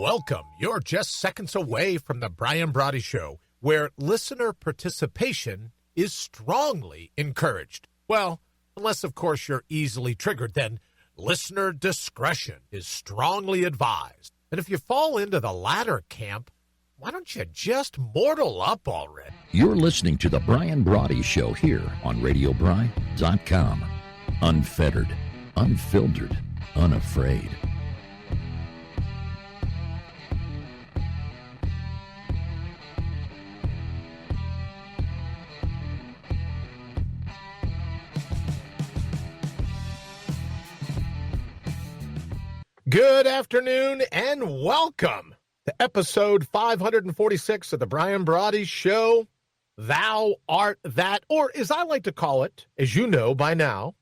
Welcome. You're just seconds away from the Brian Brawdy Show, where listener participation is strongly encouraged. Well, unless, of course, you're easily triggered, then listener discretion is strongly advised. And if you fall into the latter camp, why don't you just mortal up already? You're listening to the Brian Brawdy Show here on RadioBri.com. Unfettered, unfiltered, unafraid. Good afternoon and welcome to episode 546 of the Brian Brawdy Show. Thou art that, or as I like to call it, as you know by now,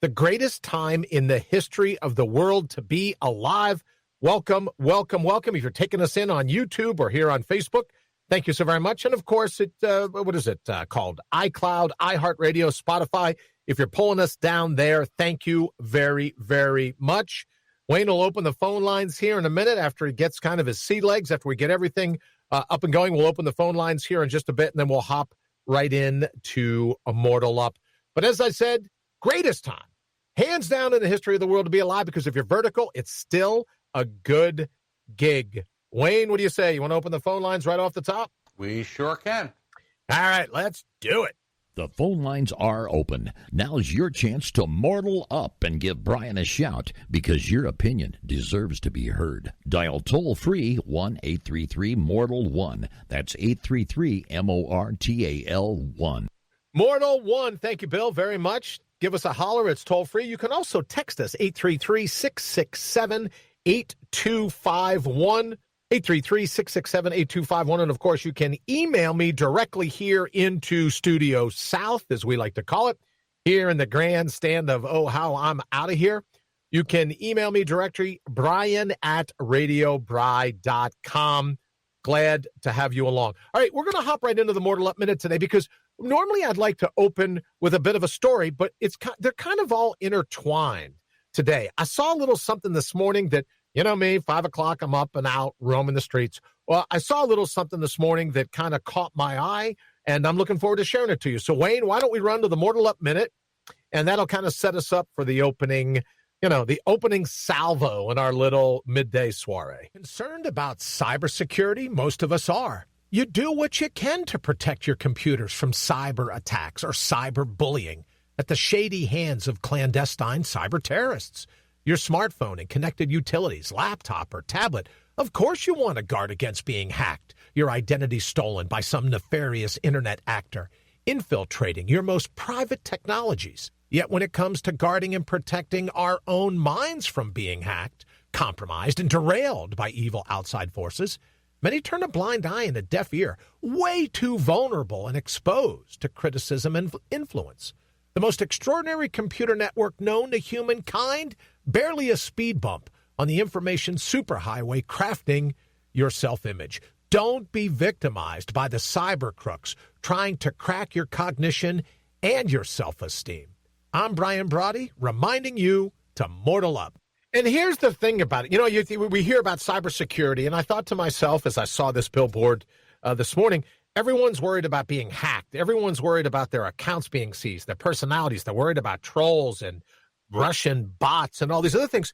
the greatest time in the history of the world to be alive. Welcome, welcome, welcome. If you're taking us in on YouTube or here on Facebook, thank you so very much. And of course, what is it called? iCloud, iHeartRadio, Spotify. If you're pulling us down there, thank you very, very much. Wayne will open the phone lines here in a minute after he gets kind of his sea legs. After we get everything up and going, we'll open the phone lines here in just a bit, and then we'll hop right in to Immortal Up. But as I said, greatest time, hands down in the history of the world to be alive, because if you're vertical, it's still a good gig. Wayne, what do you say? You want to open the phone lines right off the top? We sure can. All right, let's do it. The phone lines are open. Now's your chance to mortal up and give Brian a shout, because your opinion deserves to be heard. Dial toll-free 1-833-MORTAL-1. That's 833-MORTAL-1. Mortal 1. Thank you, Bill, very much. Give us a holler. It's toll-free. You can also text us, 833-667-8251. 833-667-8251. And, of course, you can email me directly here into Studio South, as we like to call it, here in the grandstand of, oh, how I'm out of here. You can email me directly, brian@radiobri.com. Glad to have you along. All right, we're going to hop right into the Mortal Up Minute today, because normally I'd like to open with a bit of a story, but they're kind of all intertwined today. I saw a little something this morning that, you know me, 5 o'clock, I'm up and out, roaming the streets. Well, I saw a little something this morning that kind of caught my eye, and I'm looking forward to sharing it to you. So, Wayne, why don't we run to the Mortal Up Minute, and that'll kind of set us up for the opening, the opening salvo in our little midday soiree. Concerned about cybersecurity? Most of us are. You do what you can to protect your computers from cyber attacks or cyber bullying at the shady hands of clandestine cyber terrorists. Your smartphone and connected utilities, laptop or tablet, of course you want to guard against being hacked, your identity stolen by some nefarious internet actor, infiltrating your most private technologies. Yet when it comes to guarding and protecting our own minds from being hacked, compromised, and derailed by evil outside forces, many turn a blind eye and a deaf ear, way too vulnerable and exposed to criticism and influence. The most extraordinary computer network known to humankind, barely a speed bump on the information superhighway crafting your self-image. Don't be victimized by the cyber crooks trying to crack your cognition and your self-esteem. I'm Brian Brawdy, reminding you to mortal up. And here's the thing about it. We hear about cybersecurity, and I thought to myself as I saw this billboard this morning, everyone's worried about being hacked. Everyone's worried about their accounts being seized, their personalities. They're worried about trolls and Russian bots and all these other things.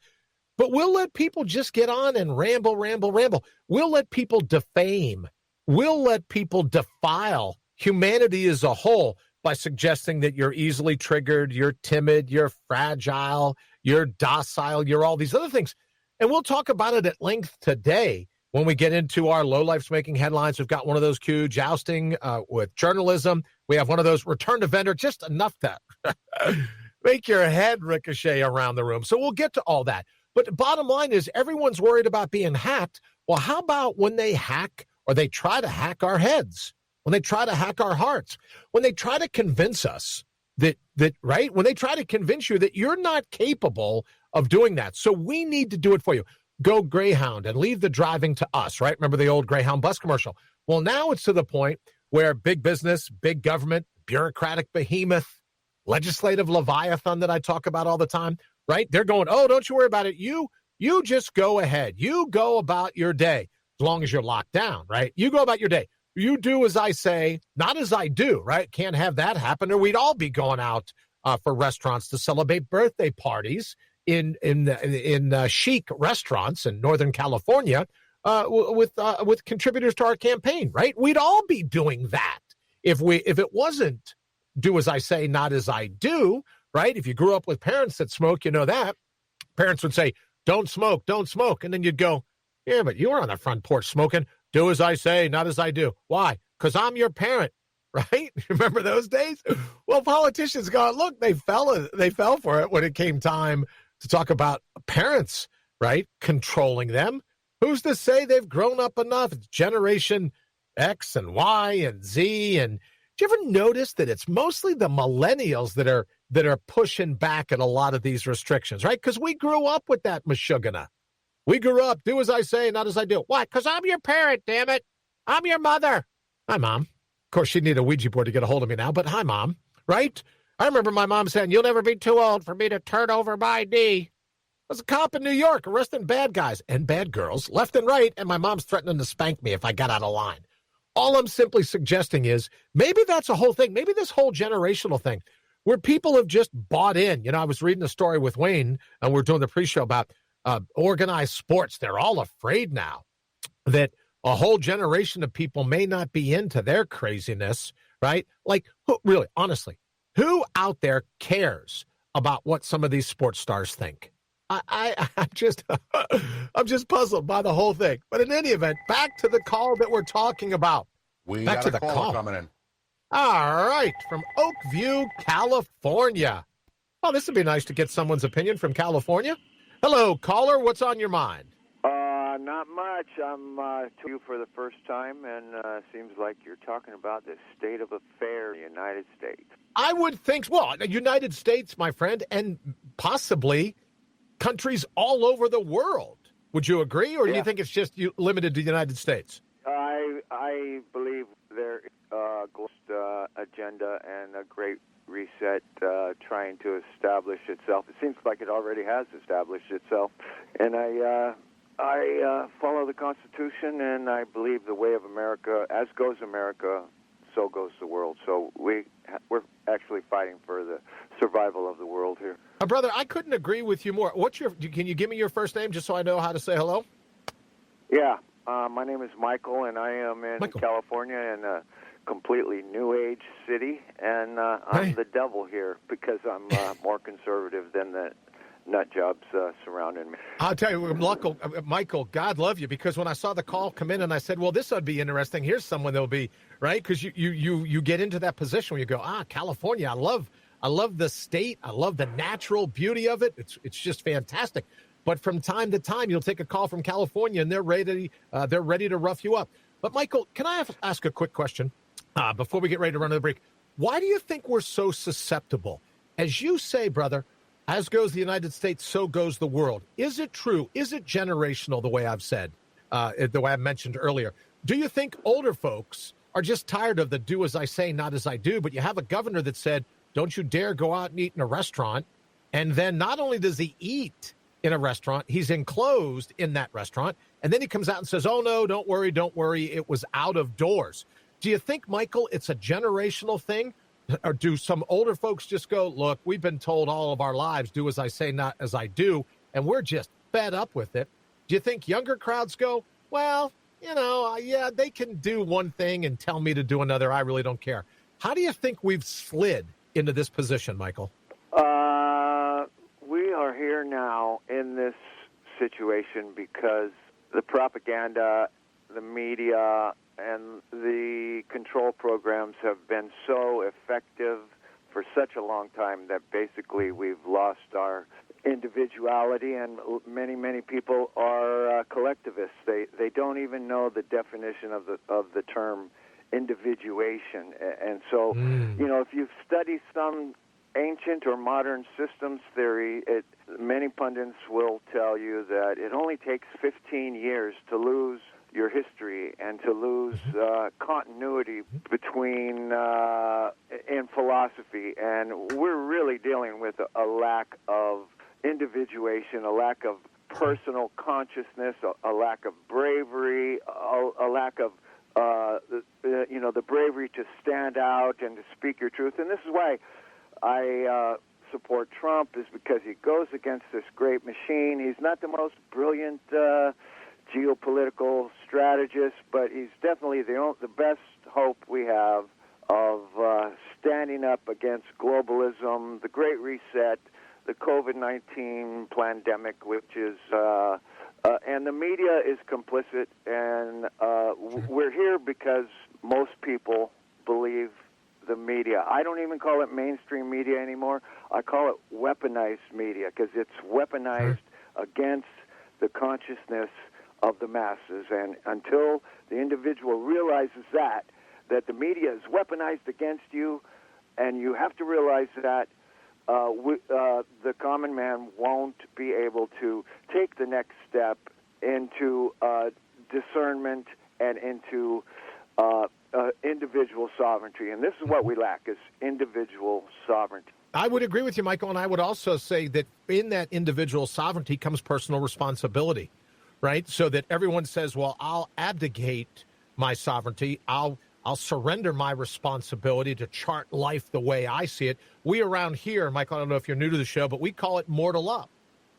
But we'll let people just get on and ramble. We'll let people defame. We'll let people defile humanity as a whole by suggesting that you're easily triggered, you're timid, you're fragile, you're docile, you're all these other things. And we'll talk about it at length today. When we get into our low-lifes making headlines, we've got one of those cue jousting with journalism. We have one of those return to vendor, just enough to make your head ricochet around the room. So we'll get to all that. But the bottom line is everyone's worried about being hacked. Well, how about when they hack or they try to hack our heads, when they try to hack our hearts, when they try to convince us that right? When they try to convince you that you're not capable of doing that. So we need to do it for you. Go Greyhound and leave the driving to us, right? Remember the old Greyhound bus commercial? Well, now it's to the point where big business, big government, bureaucratic behemoth, legislative leviathan that I talk about all the time, right? They're going, oh, don't you worry about it. You You just go ahead. You go about your day, as long as you're locked down, right? You go about your day. You do as I say, not as I do, right? Can't have that happen, or we'd all be going out for restaurants to celebrate birthday parties in chic restaurants in Northern California with contributors to our campaign, right? We'd all be doing that if it wasn't do as I say, not as I do, right? If you grew up with parents that smoke, you know that. Parents would say, don't smoke, don't smoke. And then you'd go, yeah, but you were on the front porch smoking. Do as I say, not as I do. Why? Because I'm your parent, right? Remember those days? Well, politicians go, look, they fell for it when it came time to talk about parents, right? Controlling them. Who's to say they've grown up enough? It's Generation X and Y and Z. And do you ever notice that it's mostly the millennials that are pushing back at a lot of these restrictions, right? Because we grew up with that mashugana. We grew up, do as I say, not as I do. Why? Because I'm your parent, damn it. I'm your mother. Hi, Mom. Of course, she'd need a Ouija board to get a hold of me now, but hi, Mom, right? I remember my mom saying, you'll never be too old for me to turn over my knee. I was a cop in New York arresting bad guys and bad girls left and right, and my mom's threatening to spank me if I got out of line. All I'm simply suggesting is maybe that's a whole thing. Maybe this whole generational thing where people have just bought in. You know, I was reading a story with Wayne, and we're doing the pre-show about organized sports. They're all afraid now that a whole generation of people may not be into their craziness, right? Like, really, honestly, who out there cares about what some of these sports stars think? I'm just puzzled by the whole thing. But in any event, back to the call that we're talking about. We back got to a the caller coming in. All right, from Oakview, California. Oh, this would be nice to get someone's opinion from California. Hello, caller. What's on your mind? Not much. I'm to you for the first time, and seems like you're talking about the state of affairs in the United States. I would think, well, the United States, my friend, and possibly countries all over the world. Would you agree, or do you think it's just limited to the United States? I believe there is a agenda and a great reset trying to establish itself. It seems like it already has established itself, and I follow the Constitution, and I believe the way of America, as goes America, so goes the world. So we're actually fighting for the survival of the world here. Brother, I couldn't agree with you more. Can you give me your first name just so I know how to say hello? Yeah, my name is Michael, and I am in California in a completely new age city, and I'm the devil here because I'm more conservative than the nut jobs surrounding me. I'll tell you, Michael, God love you, because when I saw the call come in and I said, well, this would be interesting. Here's someone that'll be, right? Because you get into that position where you go, California, I love the state. I love the natural beauty of it. It's just fantastic. But from time to time, you'll take a call from California, and they're ready to rough you up. But, Michael, can I ask a quick question before we get ready to run to the break? Why do you think we're so susceptible? As you say, brother, as goes the United States, so goes the world. Is it true? Is it generational, the way I've said, the way I mentioned earlier? Do you think older folks are just tired of the do as I say, not as I do? But you have a governor that said, don't you dare go out and eat in a restaurant. And then not only does he eat in a restaurant, he's enclosed in that restaurant. And then he comes out and says, oh, no, don't worry, it was out of doors. Do you think, Michael, it's a generational thing? Or do some older folks just go, look, we've been told all of our lives, do as I say, not as I do, and we're just fed up with it? Do you think younger crowds go, well, they can do one thing and tell me to do another. I really don't care. How do you think we've slid into this position, Michael? We are here now in this situation because the propaganda, the media, and the control programs have been so effective for such a long time that basically we've lost our individuality, and many people are collectivists. They don't even know the definition of the term individuation. And so, if you study some ancient or modern systems theory, many pundits will tell you that it only takes 15 years to lose your history and to lose continuity between in philosophy. And we're really dealing with a lack of individuation, a lack of personal consciousness, a lack of bravery, a lack of the bravery to stand out and to speak your truth. And this is why I support Trump, is because he goes against this great machine. He's not the most brilliant geopolitical strategist, but he's definitely the best hope we have of standing up against globalism, the Great Reset, the COVID-19 pandemic, which is, and the media is complicit, and we're here because most people believe the media. I don't even call it mainstream media anymore. I call it weaponized media, because it's weaponized against the consciousness of the masses. And until the individual realizes that the media is weaponized against you, and you have to realize that, the common man won't be able to take the next step into discernment and into individual sovereignty. And this is what we lack, is individual sovereignty. I would agree with you, Michael, and I would also say that in that individual sovereignty comes personal responsibility, right? So that everyone says, well, I'll abdicate my sovereignty. I'll surrender my responsibility to chart life the way I see it. We around here, Michael, I don't know if you're new to the show, but we call it mortal up,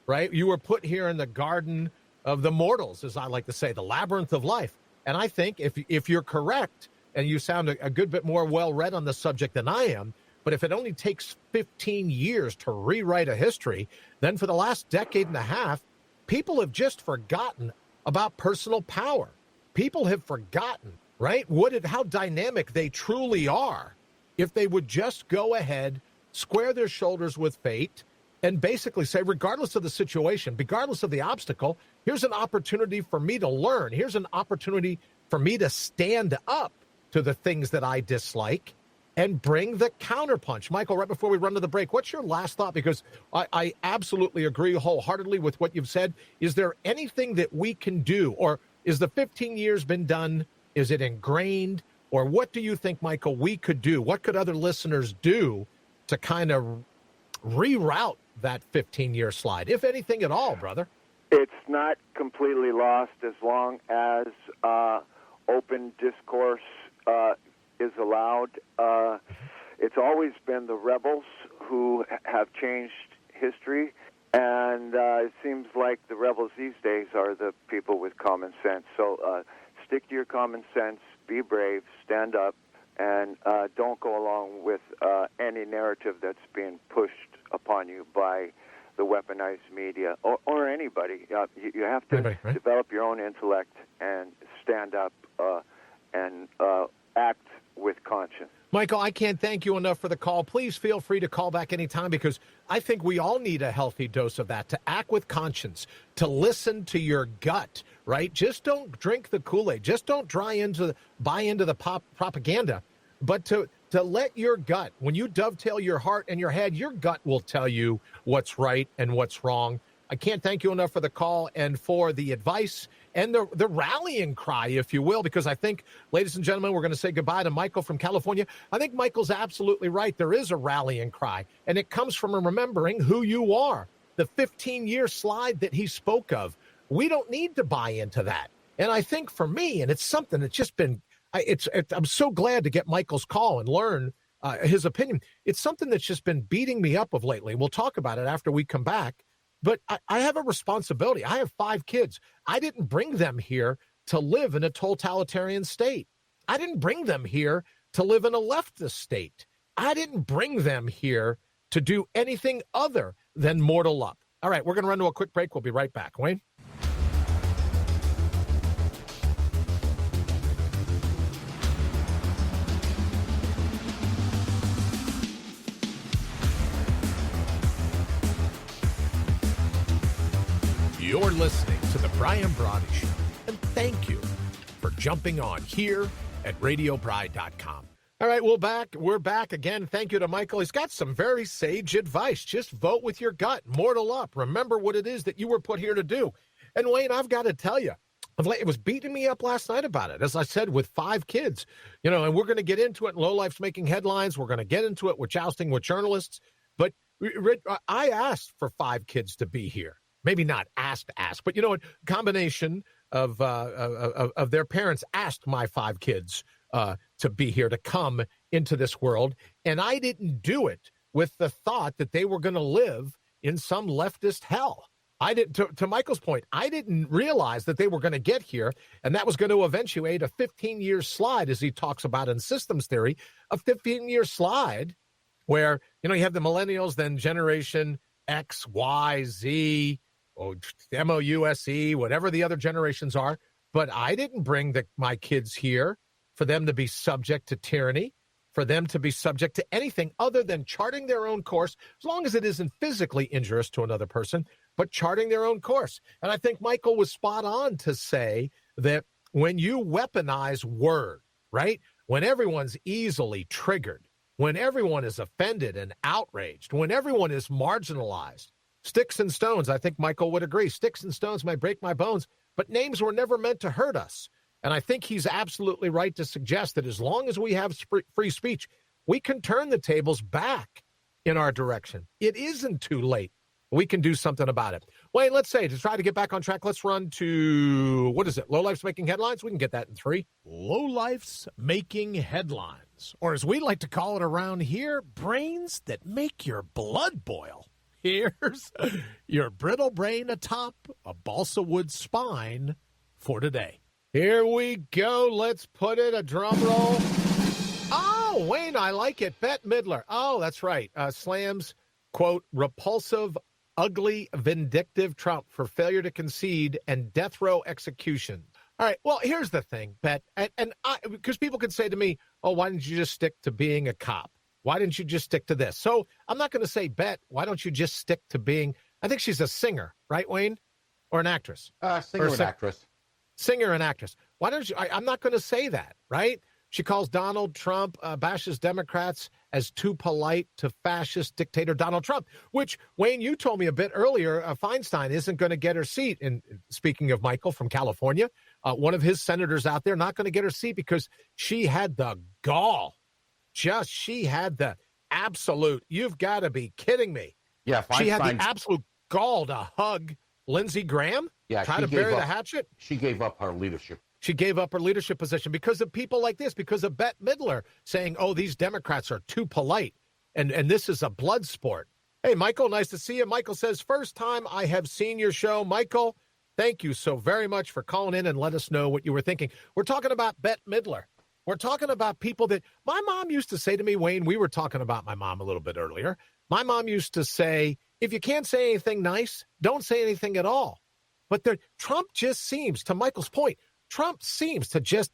right? You were put here in the garden of the mortals, as I like to say, the labyrinth of life. And I think if you're correct, and you sound a good bit more well-read on the subject than I am, but if it only takes 15 years to rewrite a history, then for the last decade and a half, people have just forgotten about personal power. People have forgotten, right, how dynamic they truly are if they would just go ahead, square their shoulders with fate, and basically say, regardless of the situation, regardless of the obstacle, here's an opportunity for me to learn. Here's an opportunity for me to stand up to the things that I dislike and bring the counterpunch. Michael, right before we run to the break, what's your last thought? Because I absolutely agree wholeheartedly with what you've said. Is there anything that we can do, or is the 15 years been done? Is it ingrained? Or what do you think, Michael, we could do? What could other listeners do to kind of reroute that 15-year slide, if anything at all, brother? It's not completely lost as long as open discourse is allowed. It's always been the rebels who have changed history, and it seems like the rebels these days are the people with common sense. So stick to your common sense, be brave, stand up, and don't go along with any narrative that's being pushed upon you by the weaponized media or anybody. You have to develop your own intellect and stand up and act with conscience. Michael, I can't thank you enough for the call. Please feel free to call back anytime, because I think we all need a healthy dose of that, to act with conscience, to listen to your gut, right? Just don't drink the Kool-Aid. Just don't buy into the propaganda, but to let your gut, when you dovetail your heart and your head, your gut will tell you what's right and what's wrong. I can't thank you enough for the call and for the advice and the rallying cry, if you will, because I think, ladies and gentlemen, we're going to say goodbye to Michael from California. I think Michael's absolutely right. There is a rallying cry, and it comes from remembering who you are. The 15-year slide that he spoke of, we don't need to buy into that. And I think for me, and it's something that's just been, I'm so glad to get Michael's call and learn his opinion. It's something that's just been beating me up of lately. We'll talk about it after we come back. But I have a responsibility. I have 5 kids. I didn't bring them here to live in a totalitarian state. I didn't bring them here to live in a leftist state. I didn't bring them here to do anything other than mortal up. All right, we're going to run to a quick break. We'll be right back. Wayne? You're listening to The Brian Brawdy Show, and thank you for jumping on here at RadioBri.com. All right, we're back again. Thank you to Michael. He's got some very sage advice. Just vote with your gut. Mortal up. Remember what it is that you were put here to do. And Wayne, I've got to tell you, it was beating me up last night about it. As I said, with 5 kids, and we're going to get into it. Low Life's making headlines. We're going to get into it with jousting with journalists. But I asked for 5 kids to be here. maybe not ask, but you know what? Combination of their parents asked my 5 kids to be here, to come into this world. And I didn't do it with the thought that they were going to live in some leftist hell. I didn't, to Michael's point, I didn't realize that they were going to get here, and that was going to eventuate a 15-year slide, as he talks about in systems theory, a 15-year slide where, you know, you have the millennials, then generation X, Y, Z, or MOUSE, whatever the other generations are. But I didn't bring my kids here for them to be subject to tyranny, for them to be subject to anything other than charting their own course, as long as it isn't physically injurious to another person, but charting their own course. And I think Michael was spot on to say that when you weaponize word, right, when everyone's easily triggered, when everyone is offended and outraged, when everyone is marginalized, sticks and stones, I think Michael would agree, sticks and stones might break my bones, but names were never meant to hurt us. And I think he's absolutely right to suggest that as long as we have free speech, we can turn the tables back in our direction. It isn't too late. We can do something about it. Wayne, let's say, to try to get back on track, let's run to, what is it, Lowlife's Making Headlines? We can get that in 3. Lowlife's Making Headlines, or as we like to call it around here, brains that make your blood boil. Here's your brittle brain atop a balsa wood spine for today. Here we go. Let's put it, a drum roll. Oh, Wayne, I like it. Bette Midler. Oh, that's right. Slams, quote, repulsive, ugly, vindictive Trump for failure to concede and death row execution. All right. Well, here's the thing, Bette, and because people could say to me, oh, why didn't you just stick to being a cop? Why didn't you just stick to this? So I'm not going to say, Bette, why don't you just stick to being, I think she's a singer, right, Wayne? Or an actress? Singer and actress. Singer and actress. Why don't you? I'm not going to say that, right? She calls Donald Trump, bashes Democrats as too polite to fascist dictator Donald Trump, which, Wayne, you told me a bit earlier, Feinstein isn't going to get her seat. And speaking of Michael from California, one of his senators out there not going to get her seat because she had the gall. She had the absolute, you've got to be kidding me. Yeah, she had the absolute gall to hug Lindsey Graham. Yeah, try to bury the hatchet. She gave up her leadership. She gave up her leadership position because of people like this, because of Bette Midler saying, oh, these Democrats are too polite, and this is a blood sport. Hey, Michael, nice to see you. Michael says, first time I have seen your show. Michael, thank you so very much for calling in and let us know what you were thinking. We're talking about Bette Midler. We're talking about people that my mom used to say to me, Wayne, we were talking about my mom a little bit earlier. My mom used to say, if you can't say anything nice, don't say anything at all. But Trump just seems, to Michael's point, Trump seems to just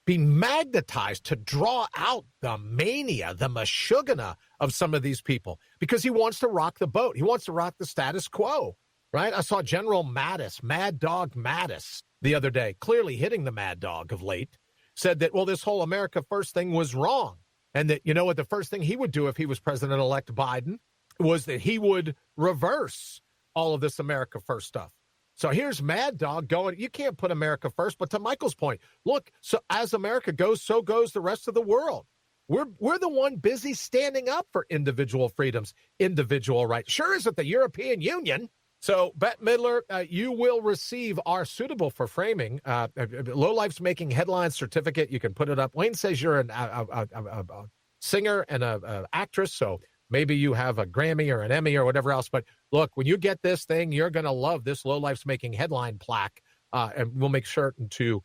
be magnetized to draw out the mania, the mashugana of some of these people because he wants to rock the boat. He wants to rock the status quo, right? I saw General Mattis, Mad Dog Mattis, the other day, clearly hitting the Mad Dog of late, said that, well, this whole America First thing was wrong. And that, you know what, the first thing he would do if he was President-elect Biden was that he would reverse all of this America First stuff. So here's Mad Dog going, you can't put America first. But to Michael's point, look, so as America goes, so goes the rest of the world. We're the one busy standing up for individual freedoms, individual rights. Sure isn't the European Union. So, Bette Midler, you will receive our suitable for framing Lowlife's Making Headlines certificate. You can put it up. Wayne says you're a singer and an actress, so maybe you have a Grammy or an Emmy or whatever else. But look, when you get this thing, you're going to love this Lowlife's Making Headline plaque, and we'll make certain to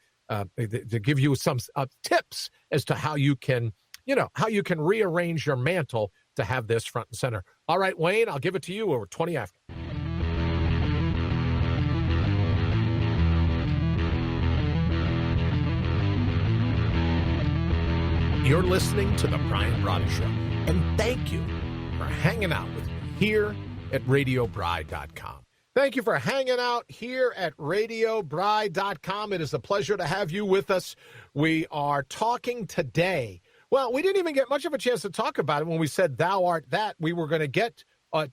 give you some tips as to how you can, rearrange your mantle to have this front and center. All right, Wayne, I'll give it to you over 20 after. You're listening to The Brian Brawdy Show, and thank you for hanging out with me here at RadioBri.com. Thank you for hanging out here at RadioBri.com. It is a pleasure to have you with us. We are talking today. Well, we didn't even get much of a chance to talk about it when we said thou art that. We were going to get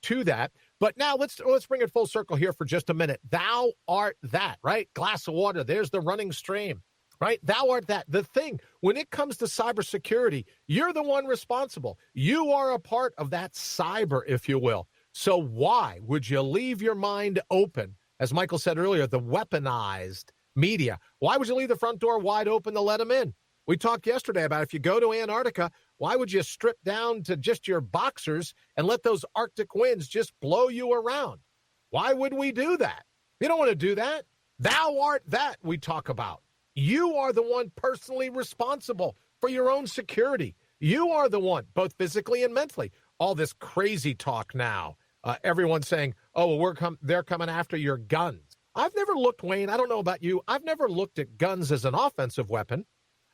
to that. But now let's bring it full circle here for just a minute. Thou art that, right? Glass of water. There's the running stream. Right? Thou art that. The thing, when it comes to cybersecurity, you're the one responsible. You are a part of that cyber, if you will. So why would you leave your mind open as Michael said earlier, the weaponized media. Why would you leave the front door wide open to let them in? We talked yesterday about if you go to Antarctica, why would you strip down to just your boxers and let those Arctic winds just blow you around? Why would we do that? You don't want to do that. Thou art that we talk about. You are the one personally responsible for your own security. You are the one, both physically and mentally. All this crazy talk now. Everyone's saying, oh, well, they're coming after your guns. I've never looked, Wayne, I don't know about you, I've never looked at guns as an offensive weapon.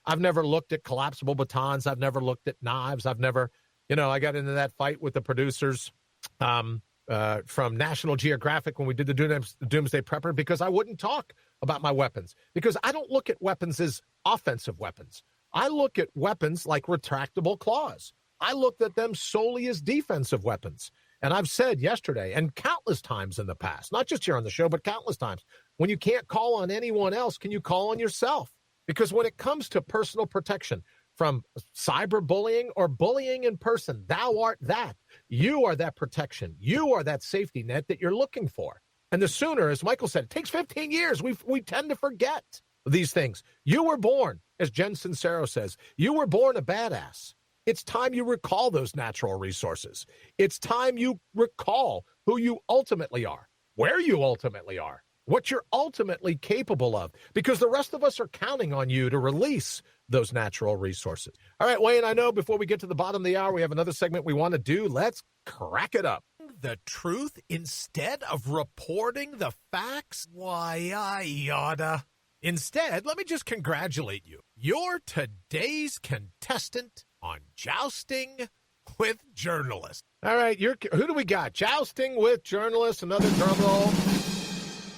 I've never looked at collapsible batons. I've never looked at knives. I've never, I got into that fight with the producers from National Geographic when we did the Doomsday Prepper because I wouldn't talk about my weapons, because I don't look at weapons as offensive weapons. I look at weapons like retractable claws. I looked at them solely as defensive weapons. And I've said yesterday and countless times in the past, not just here on the show, but countless times, when you can't call on anyone else, can you call on yourself? Because when it comes to personal protection from cyberbullying or bullying in person, thou art that. You are that protection. You are that safety net that you're looking for. And the sooner, as Michael said, it takes 15 years. We tend to forget these things. You were born, as Jen Sincero says, you were born a badass. It's time you recall those natural resources. It's time you recall who you ultimately are, where you ultimately are, what you're ultimately capable of, because the rest of us are counting on you to release those natural resources. All right, Wayne, I know before we get to the bottom of the hour, we have another segment we want to do. Let's crack it up. The truth instead of reporting the facts? Why, I oughta. Instead, let me just congratulate you. You're today's contestant on Jousting with Journalists. All right, who do we got? Jousting with Journalists, another drum roll.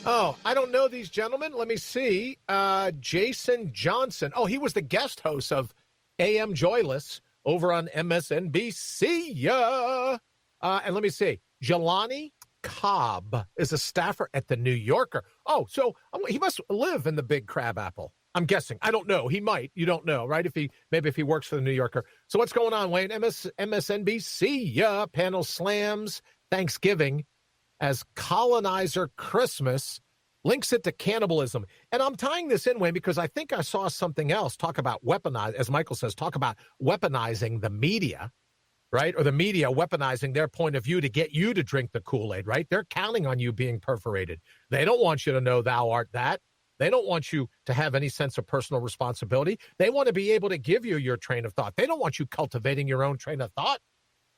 Oh, I don't know these gentlemen. Let me see. Jason Johnson. Oh, he was the guest host of AM Joyless over on MSNBC. And let me see. Jelani Cobb is a staffer at the New Yorker. Oh, so he must live in the Big Crab Apple. I'm guessing. I don't know. He might. You don't know, right? If he works for the New Yorker. So what's going on, Wayne? MSNBC panel slams Thanksgiving as colonizer Christmas, links it to cannibalism. And I'm tying this in, Wayne, because I think I saw something else talk about as Michael says, talk about weaponizing the media, right? Or the media weaponizing their point of view to get you to drink the Kool-Aid, right? They're counting on you being perforated. They don't want you to know thou art that. They don't want you to have any sense of personal responsibility. They want to be able to give you your train of thought. They don't want you cultivating your own train of thought.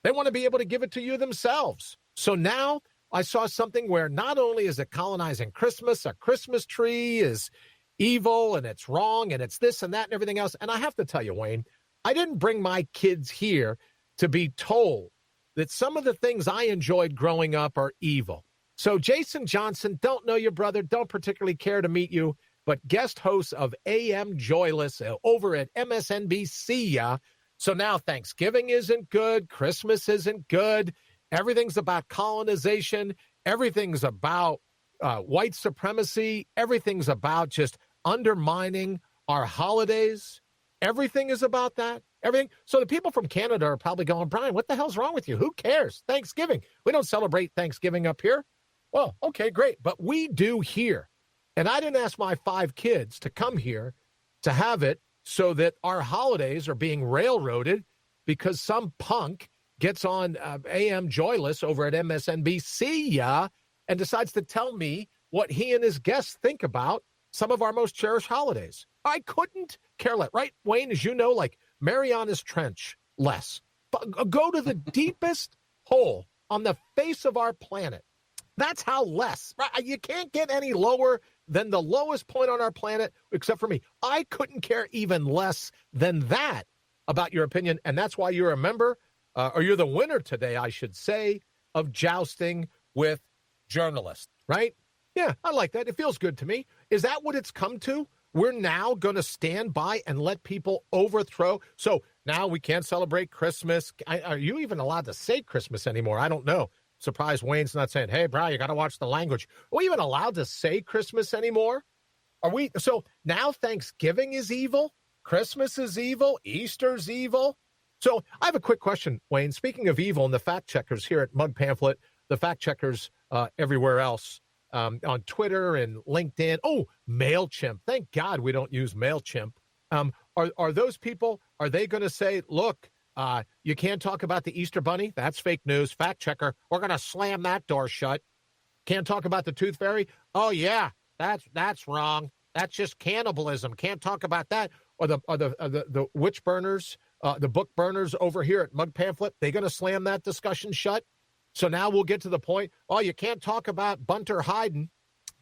They want to be able to give it to you themselves. So now I saw something where not only is it colonizing Christmas, a Christmas tree is evil and it's wrong and it's this and that and everything else. And I have to tell you, Wayne, I didn't bring my kids here to be told that some of the things I enjoyed growing up are evil. So Jason Johnson, don't know your brother, don't particularly care to meet you, but guest host of AM Joyless over at MSNBC. So now Thanksgiving isn't good, Christmas isn't good, everything's about colonization, everything's about white supremacy, everything's about just undermining our holidays. Everything is about that. Everything. So the people from Canada are probably going, Brian, what the hell's wrong with you? Who cares? Thanksgiving. We don't celebrate Thanksgiving up here. Well, okay, great. But we do here. And I didn't ask my 5 kids to come here to have it so that our holidays are being railroaded because some punk gets on AM Joyless over at MSNBC and decides to tell me what he and his guests think about some of our most cherished holidays. I couldn't care less, right, Wayne? As you know, like Marianas Trench, less. Go to the deepest hole on the face of our planet. That's how less. Right? You can't get any lower than the lowest point on our planet, except for me. I couldn't care even less than that about your opinion, and that's why you're a member, or you're the winner today, I should say, of Jousting with Journalists, right? Yeah, I like that. It feels good to me. Is that what it's come to? We're now going to stand by and let people overthrow. So now we can't celebrate Christmas. Are you even allowed to say Christmas anymore? I don't know. Surprised Wayne's not saying, hey, bro, you got to watch the language. Are we even allowed to say Christmas anymore? Are we? So now Thanksgiving is evil. Christmas is evil. Easter's evil. So I have a quick question, Wayne. Speaking of evil and the fact checkers here at Mug Pamphlet, the fact checkers everywhere else, on Twitter and LinkedIn. Oh, MailChimp. Thank God we don't use MailChimp. Are those people, are they going to say, look, you can't talk about the Easter Bunny? That's fake news. Fact checker. We're going to slam that door shut. Can't talk about the Tooth Fairy? Oh, yeah, that's wrong. That's just cannibalism. Can't talk about that. Or the witch burners, the book burners over here at Mug Pamphlet, they going to slam that discussion shut? So now we'll get to the point, oh, you can't talk about Bunter Hyden.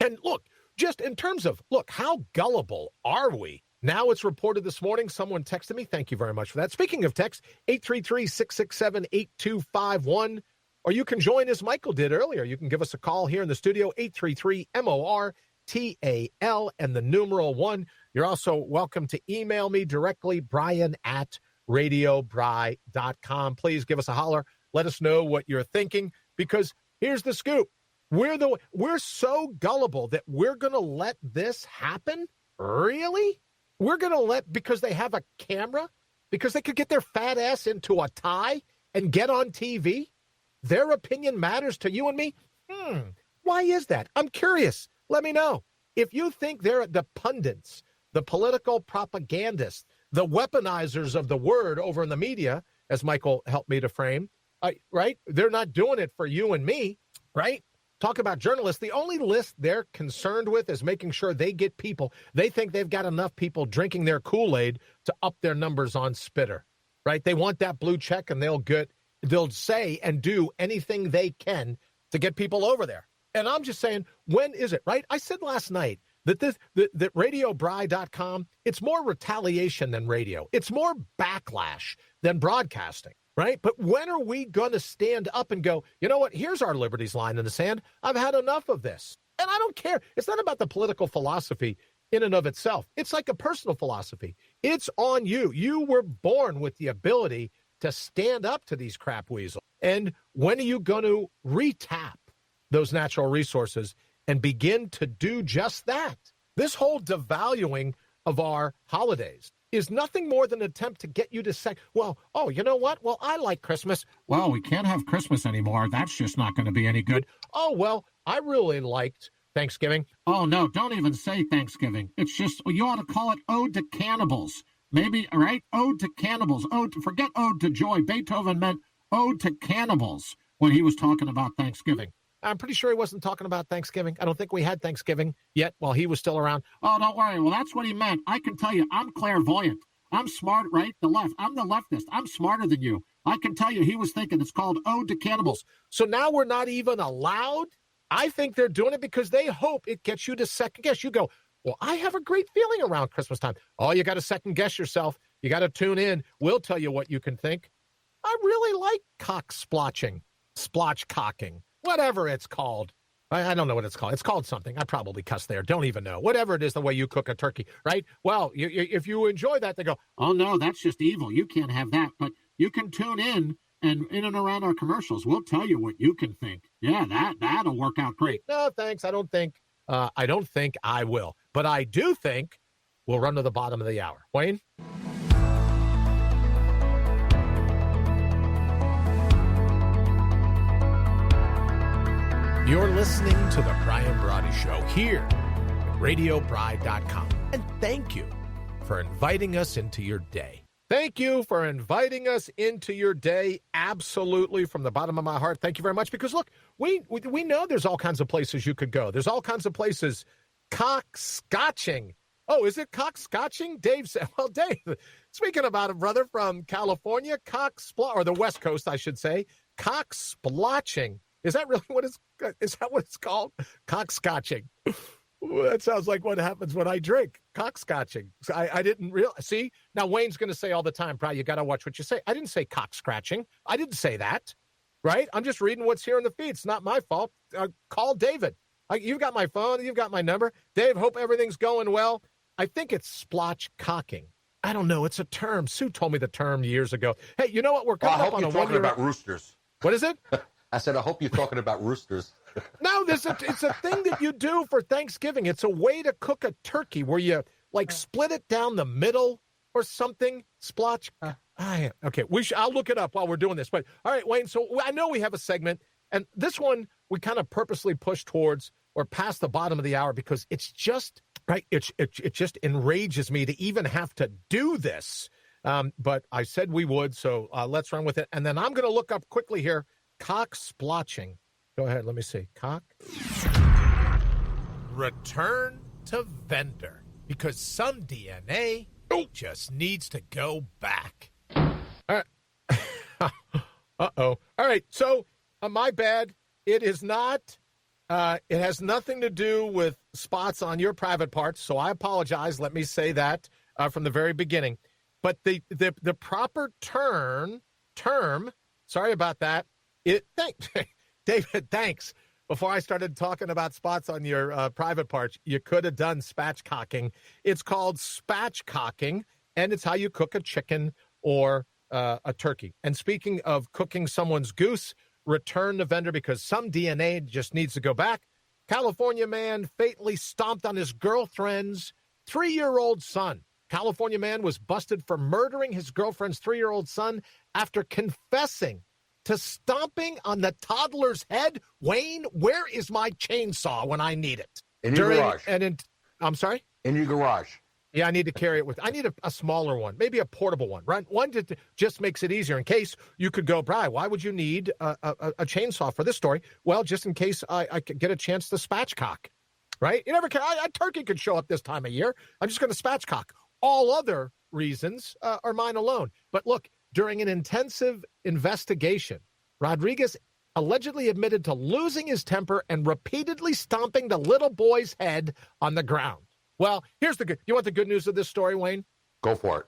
And look, just in terms of, look, how gullible are we? Now it's reported this morning, someone texted me. Thank you very much for that. Speaking of text, 833-667-8251. Or you can join as Michael did earlier. You can give us a call here in the studio, 833-MORTAL and the numeral 1. You're also welcome to email me directly, brian@radiobry.com. Please give us a holler. Let us know what you're thinking, because here's the scoop. We're so gullible that we're going to let this happen? Really? We're going to let, because they have a camera, because they could get their fat ass into a tie and get on TV? Their opinion matters to you and me? Why is that? I'm curious. Let me know. If you think they're the pundits, the political propagandists, the weaponizers of the word over in the media, as Michael helped me to frame, right? They're not doing it for you and me, right? Talk about journalists. The only list they're concerned with is making sure they get people. They think they've got enough people drinking their Kool-Aid to up their numbers on Spitter, right? They want that blue check, and they'll say and do anything they can to get people over there. And I'm just saying, when is it, right? I said last night that that RadioBry.com, it's more retaliation than radio. It's more backlash than broadcasting. Right? But when are we going to stand up and go, you know what? Here's our liberties line in the sand. I've had enough of this. And I don't care. It's not about the political philosophy in and of itself. It's like a personal philosophy. It's on you. You were born with the ability to stand up to these crap weasels. And when are you going to retap those natural resources and begin to do just that? This whole devaluing of our holidays is nothing more than an attempt to get you to say, well, oh, you know what? Well, I like Christmas. Well, we can't have Christmas anymore. That's just not going to be any good. Oh, well, I really liked Thanksgiving. Oh, no, don't even say Thanksgiving. It's just, you ought to call it Ode to Cannibals. Maybe, right? Ode to Cannibals. Forget Ode to Joy. Beethoven meant Ode to Cannibals when he was talking about Thanksgiving. I'm pretty sure he wasn't talking about Thanksgiving. I don't think we had Thanksgiving yet while he was still around. Oh, don't worry. Well, that's what he meant. I can tell you, I'm clairvoyant. I'm smart, right? The left. I'm the leftist. I'm smarter than you. I can tell you he was thinking it's called Ode to Cannibals. So now we're not even allowed? I think they're doing it because they hope it gets you to second guess. You go, well, I have a great feeling around Christmas time. Oh, you got to second guess yourself. You got to tune in. We'll tell you what you can think. I really like cock splotching, splotch cocking. Whatever it's called. I don't know what it's called. It's called something. I probably cussed there. Don't even know. Whatever it is, the way you cook a turkey, right? Well, if you enjoy that, they go, oh, no, that's just evil. You can't have that. But you can tune in and around our commercials. We'll tell you what you can think. Yeah, that'll work out great. No, thanks. I don't think I will. But I do think we'll run to the bottom of the hour. Wayne? You're listening to the Brian Brawdy Show here at RadioBry.com. And thank you for inviting us into your day. Thank you for inviting us into your day. Absolutely, from the bottom of my heart. Thank you very much. Because, look, we know there's all kinds of places you could go. There's all kinds of places. Cock-scotching. Oh, is it cock-scotching? Dave said, well, Dave, speaking about a brother from California, or the West Coast, I should say, cock-splotching. Is that really is that what it's called? Cock-scotching. That sounds like what happens when I drink. Cock-scotching. I didn't realize. See, now Wayne's going to say all the time, probably, you got to watch what you say. I didn't say cock-scratching. I didn't say that, right? I'm just reading what's here in the feed. It's not my fault. Call David. You've got my phone. You've got my number. Dave, hope everything's going well. I think it's splotch cocking. I don't know. It's a term. Sue told me the term years ago. Hey, you know what? We're coming up on a 1 year. I hope you're talking about roosters. What is it? I said, I hope you're talking about roosters. No, it's a thing that you do for Thanksgiving. It's a way to cook a turkey where you, split it down the middle or something. Splotch. Okay, I'll look it up while we're doing this. But, all right, Wayne, so I know we have a segment, and this one we kind of purposely push towards or past the bottom of the hour because it's just, right, it just enrages me to even have to do this. But I said we would, so let's run with it. And then I'm going to look up quickly here, cock splotching. Go ahead, let me see. Cock. Return to vendor, because some DNA just needs to go back. All right. Uh-oh. All right, so my bad. It is not, it has nothing to do with spots on your private parts, so I apologize. Let me say that from the very beginning. But the proper term, sorry about that. David, thanks. Before I started talking about spots on your private parts, you could have done spatchcocking. It's called spatchcocking, and it's how you cook a chicken or a turkey. And speaking of cooking someone's goose, return the vendor because some DNA just needs to go back. California man fatally stomped on his girlfriend's 3-year-old son. California man was busted for murdering his girlfriend's 3-year-old son after confessing to stomping on the toddler's head. Wayne, where is my chainsaw when I need it? In your garage. I'm sorry? In your garage. Yeah, I need to carry it with. I need a smaller one, maybe a portable one, right? One that just makes it easier in case you could go, Bri, why would you need a chainsaw for this story? Well, just in case I could get a chance to spatchcock, right? You never can. A turkey could show up this time of year. I'm just going to spatchcock. All other reasons are mine alone. But look, during an intensive investigation, Rodriguez allegedly admitted to losing his temper and repeatedly stomping the little boy's head on the ground. Well, here's the good. You want the good news of this story, Wayne? Go for it.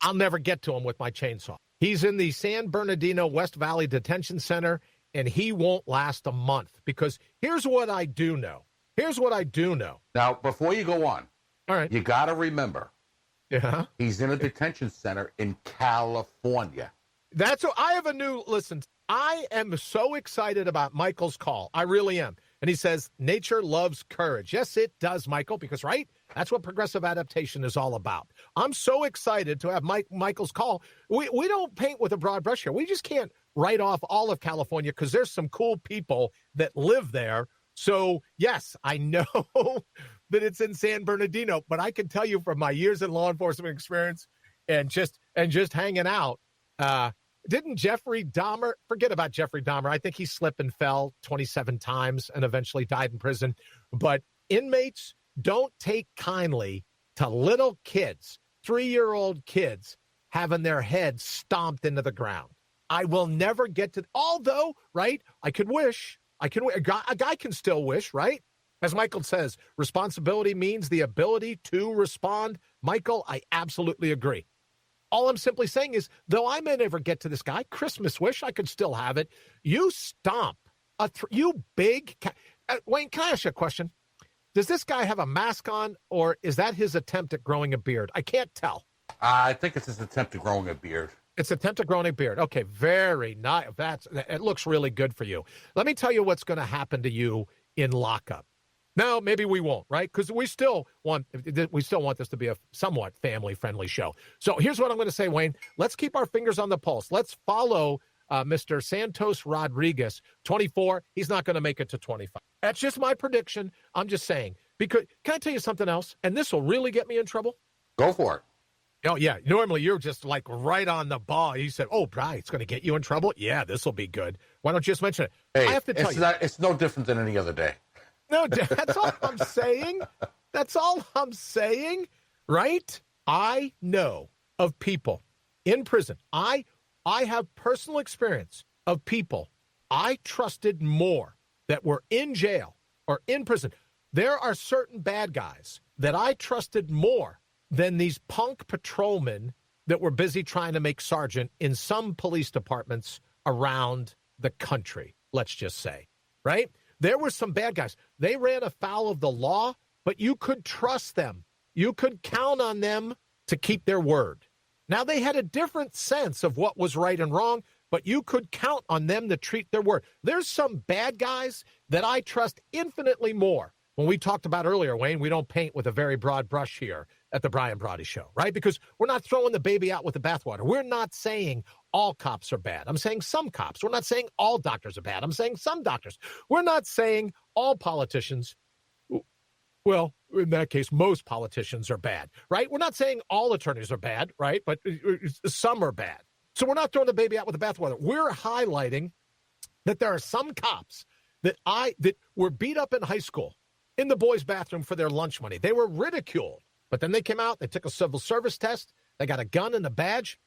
I'll never get to him with my chainsaw. He's in the San Bernardino West Valley Detention Center, and he won't last a month because here's what I do know. Now, before you go on, all right, you got to remember, he's in a detention center in California. That's what I have a new listen. I am so excited about Michael's call. I really am. And he says, nature loves courage. Yes, it does, Michael, because, right, that's what progressive adaptation is all about. I'm so excited to have Michael's call. We don't paint with a broad brush here. We just can't write off all of California because there's some cool people that live there. So, yes, I know that it's in San Bernardino, but I can tell you from my years in law enforcement experience and just hanging out, didn't Jeffrey Dahmer, forget about Jeffrey Dahmer. I think he slipped and fell 27 times and eventually died in prison. But inmates don't take kindly to little kids, 3-year-old kids, having their heads stomped into the ground. I will never get to, although, right, a guy can still wish, right? As Michael says, responsibility means the ability to respond. Michael, I absolutely agree. All I'm simply saying is, though I may never get to this guy, Christmas wish, I could still have it. You stomp you big Wayne, can I ask you a question? Does this guy have a mask on, or is that his attempt at growing a beard? I can't tell. I think it's his attempt at growing a beard. It's attempt at growing a beard. Okay, very nice. It looks really good for you. Let me tell you what's going to happen to you in lockup. No, maybe we won't, right? Because we still want this to be a somewhat family-friendly show. So here's what I'm going to say, Wayne. Let's keep our fingers on the pulse. Let's follow Mr. Santos Rodriguez, 24. He's not going to make it to 25. That's just my prediction. I'm just saying. Because can I tell you something else? And this will really get me in trouble. Go for it. Oh, yeah. Normally, you're just like right on the ball. You said, oh, Bri, it's going to get you in trouble. Yeah, this will be good. Why don't you just mention it? Hey, I have to tell you. It's no different than any other day. No, that's all I'm saying. That's all I'm saying, right? I know of people in prison. I have personal experience of people I trusted more that were in jail or in prison. There are certain bad guys that I trusted more than these punk patrolmen that were busy trying to make sergeant in some police departments around the country, let's just say, right? There were some bad guys. They ran afoul of the law, but you could trust them. You could count on them to keep their word. Now, they had a different sense of what was right and wrong, but you could count on them to treat their word. There's some bad guys that I trust infinitely more. When we talked about earlier, Wayne, we don't paint with a very broad brush here at the Brian Brawdy Show, right? Because we're not throwing the baby out with the bathwater. We're not saying all cops are bad. I'm saying some cops. We're not saying all doctors are bad. I'm saying some doctors. We're not saying all politicians Well, in that case, most politicians are bad, right? We're not saying all attorneys are bad, right? But some are bad. So we're not throwing the baby out with the bathwater. We're highlighting that there are some cops that were beat up in high school in the boys' bathroom for their lunch money. They were ridiculed. But then they came out, they took a civil service test, they got a gun and a badge,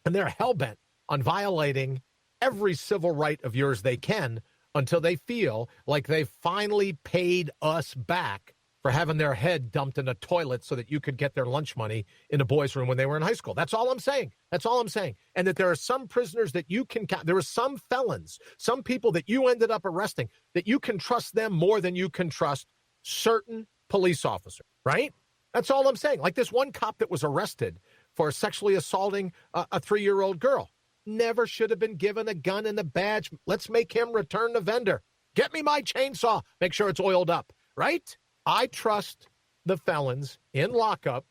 and they're hell-bent on violating every civil right of yours they can until they feel like they finally paid us back for having their head dumped in a toilet so that you could get their lunch money in a boys' room when they were in high school. That's all I'm saying. That's all I'm saying. And that there are some prisoners that you can count. There are some felons, some people that you ended up arresting that you can trust them more than you can trust certain police officers, right? That's all I'm saying. Like this one cop that was arrested for sexually assaulting a 3-year-old girl. Never should have been given a gun and a badge. Let's make him return the vendor. Get me my chainsaw. Make sure it's oiled up, right? I trust the felons in lockup.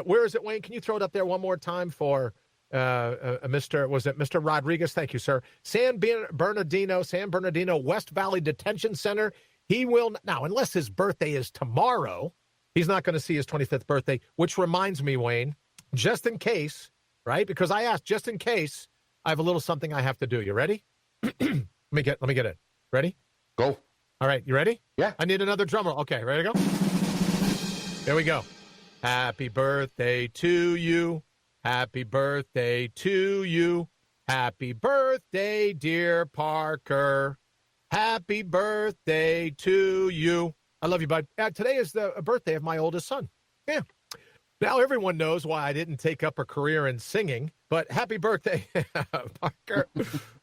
Where is it, Wayne? Can you throw it up there one more time for Mr. Rodriguez? Thank you, sir. San Bernardino West Valley Detention Center. He will now, unless his birthday is tomorrow, he's not going to see his 25th birthday, which reminds me, Wayne, just in case, right? Because I asked, just in case, I have a little something I have to do. You ready? Let me get it. Ready? Go. All right, you ready? Yeah. I need another drum roll. Okay, ready to go? There we go. Happy birthday to you. Happy birthday to you. Happy birthday, dear Parker. Happy birthday to you. I love you, bud. Today is the birthday of my oldest son. Yeah. Now everyone knows why I didn't take up a career in singing, but happy birthday, Parker.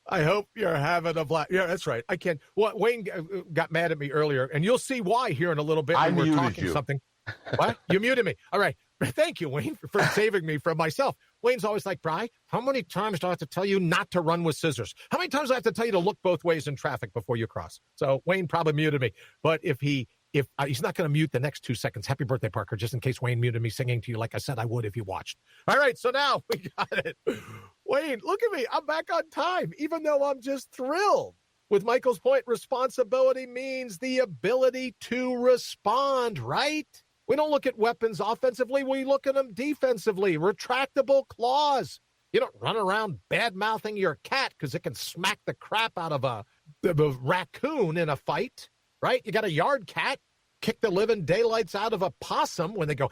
I hope you're having a blast. Yeah, that's right. I can't. Well, Wayne got mad at me earlier, and you'll see why here in a little bit. I when we're muted talking you. Something. What? You muted me. All right. Thank you, Wayne, for saving me from myself. Wayne's always like, Bri, how many times do I have to tell you not to run with scissors? How many times do I have to tell you to look both ways in traffic before you cross? So Wayne probably muted me. But if he's not going to mute the next 2 seconds. Happy birthday, Parker, just in case Wayne muted me singing to you like I said I would if you watched. All right, so now we got it. Wayne, look at me. I'm back on time, even though I'm just thrilled. With Michael's point, responsibility means the ability to respond, right? We don't look at weapons offensively. We look at them defensively. Retractable claws. You don't run around bad-mouthing your cat because it can smack the crap out of a raccoon in a fight. Right? You got a yard cat, kick the living daylights out of a possum when they go,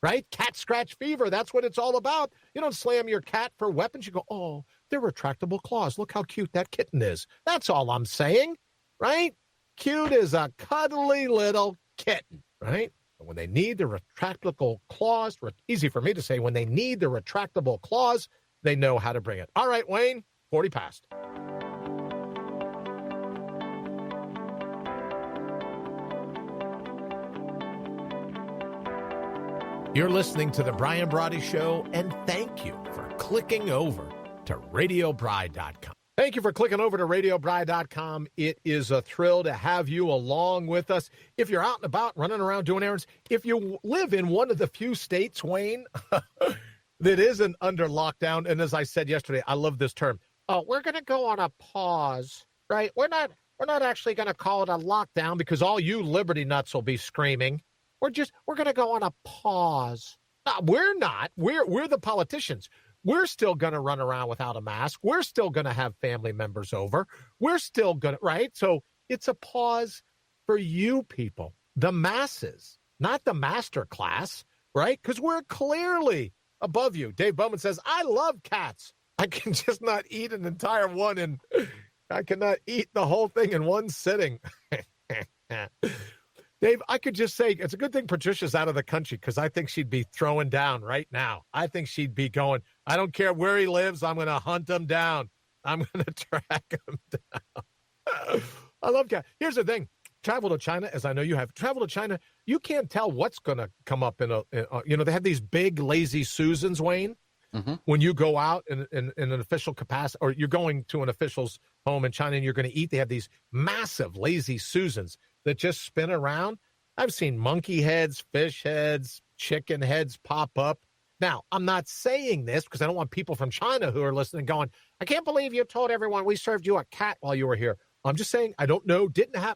right? Cat scratch fever. That's what it's all about. You don't slam your cat for weapons. You go, oh, they're retractable claws. Look how cute that kitten is. That's all I'm saying, right? Cute as a cuddly little kitten, right? But when they need the retractable claws, easy for me to say, when they need the retractable claws, they know how to bring it. All right, Wayne, 40 past. You're listening to The Brian Brawdy Show, and thank you for clicking over to RadioBri.com. Thank you for clicking over to RadioBri.com. It is a thrill to have you along with us. If you're out and about, running around, doing errands, if you live in one of the few states, Wayne, that isn't under lockdown, and as I said yesterday, I love this term, we're going to go on a pause, right? We're not actually going to call it a lockdown because all you Liberty nuts will be screaming. We're going to go on a pause. No, we're not. We're the politicians. We're still going to run around without a mask. We're still going to have family members over. We're still going to, right? So it's a pause for you people, the masses, not the master class, right? Because we're clearly above you. Dave Bowman says, I love cats. I can just not eat an entire one, and I cannot eat the whole thing in one sitting. Dave, I could just say it's a good thing Patricia's out of the country because I think she'd be throwing down right now. I think she'd be going, I don't care where he lives. I'm going to hunt him down. I'm going to track him down. I love cats. Here's the thing. Travel to China, as I know you have. Travel to China, you can't tell what's going to come up in they have these big lazy Susans, Wayne. Mm-hmm. When you go out in an official capacity, or you're going to an official's home in China and you're going to eat, they have these massive lazy Susans that just spin around. I've seen monkey heads, fish heads, chicken heads pop up. Now, I'm not saying this because I don't want people from China who are listening going, I can't believe you told everyone we served you a cat while you were here. I'm just saying, I don't know.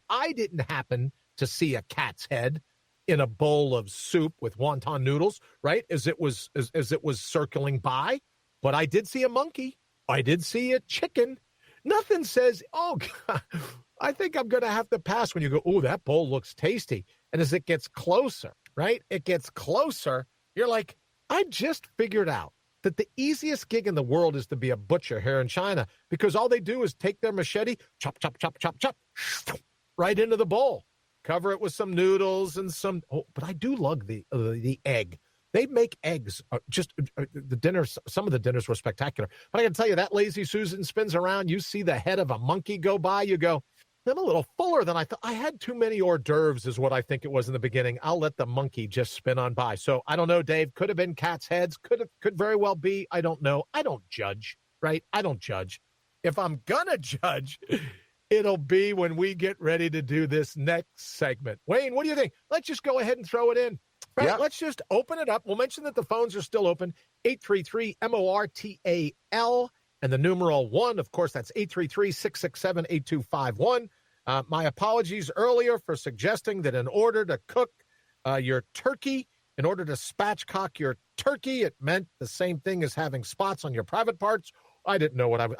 I didn't happen to see a cat's head. in a bowl of soup with wonton noodles, right? As it was circling by. But I did see a monkey. I did see a chicken. Nothing says, oh, God, I think I'm going to have to pass when you go, oh, that bowl looks tasty. And as it gets closer, right? It gets closer. You're like, I just figured out that the easiest gig in the world is to be a butcher here in China because all they do is take their machete, chop, chop, chop, chop, chop, right into the bowl. Cover it with some noodles and some. Oh, but I do love the egg. They make eggs. The dinners. Some of the dinners were spectacular. But I can tell you that Lazy Susan spins around. You see the head of a monkey go by. You go, I'm a little fuller than I thought. I had too many hors d'oeuvres, is what I think it was in the beginning. I'll let the monkey just spin on by. So I don't know, Dave. Could have been cats' heads. Could very well be. I don't know. I don't judge. Right? I don't judge. If I'm gonna judge, it'll be when we get ready to do this next segment. Wayne, what do you think? Let's just go ahead and throw it in. Right, yeah. Let's just open it up. We'll mention that the phones are still open. 833-MORTAL and the numeral 1. Of course, that's 833-667-8251. My apologies earlier for suggesting that in order to cook your turkey, in order to spatchcock your turkey, it meant the same thing as having spots on your private parts. I didn't know what I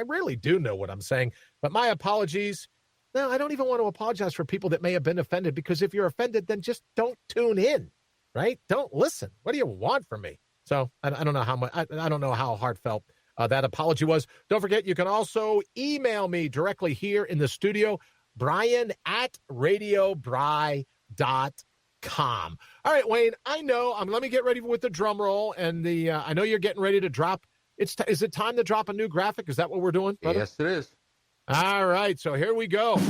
rarely do know what I'm saying, but my apologies. No, I don't even want to apologize for people that may have been offended, because if you're offended, then just don't tune in, right? Don't listen. What do you want from me? So I don't know how much. I don't know how heartfelt that apology was. Don't forget, you can also email me directly here in the studio, brian@radiobry.com. All right, Wayne, I know. Let me get ready with the drum roll, and I know you're getting ready to drop. Is it time to drop a new graphic? Is that what we're doing, brother? Yes, it is. All right, so here we go.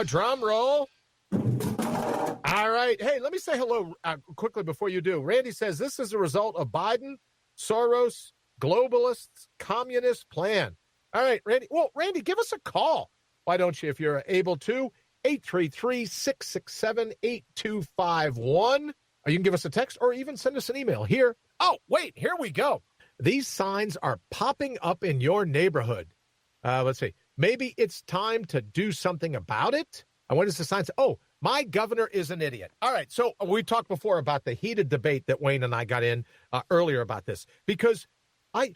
Drum roll. All right. Hey, let me say hello quickly before you do. Randy says this is a result of Biden, Soros, globalists, communist plan. All right, Randy. Well, Randy, give us a call. Why don't you, if you're able to, 833-667-8251. Or you can give us a text or even send us an email here. Oh, wait, here we go. These signs are popping up in your neighborhood. Let's see. Maybe it's time to do something about it. And what does the sign say? Oh, my governor is an idiot. All right. So we talked before about the heated debate that Wayne and I got in earlier about this, because I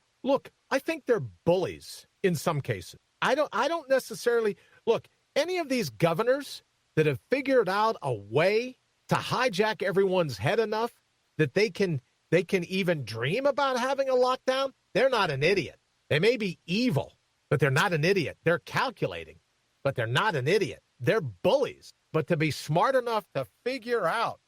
think they're bullies in some cases. I don't necessarily look, any of these governors that have figured out a way to hijack everyone's head enough that they can even dream about having a lockdown. They're not an idiot. They may be evil, but they're not an idiot. They're calculating, but they're not an idiot. They're bullies. But to be smart enough to figure out,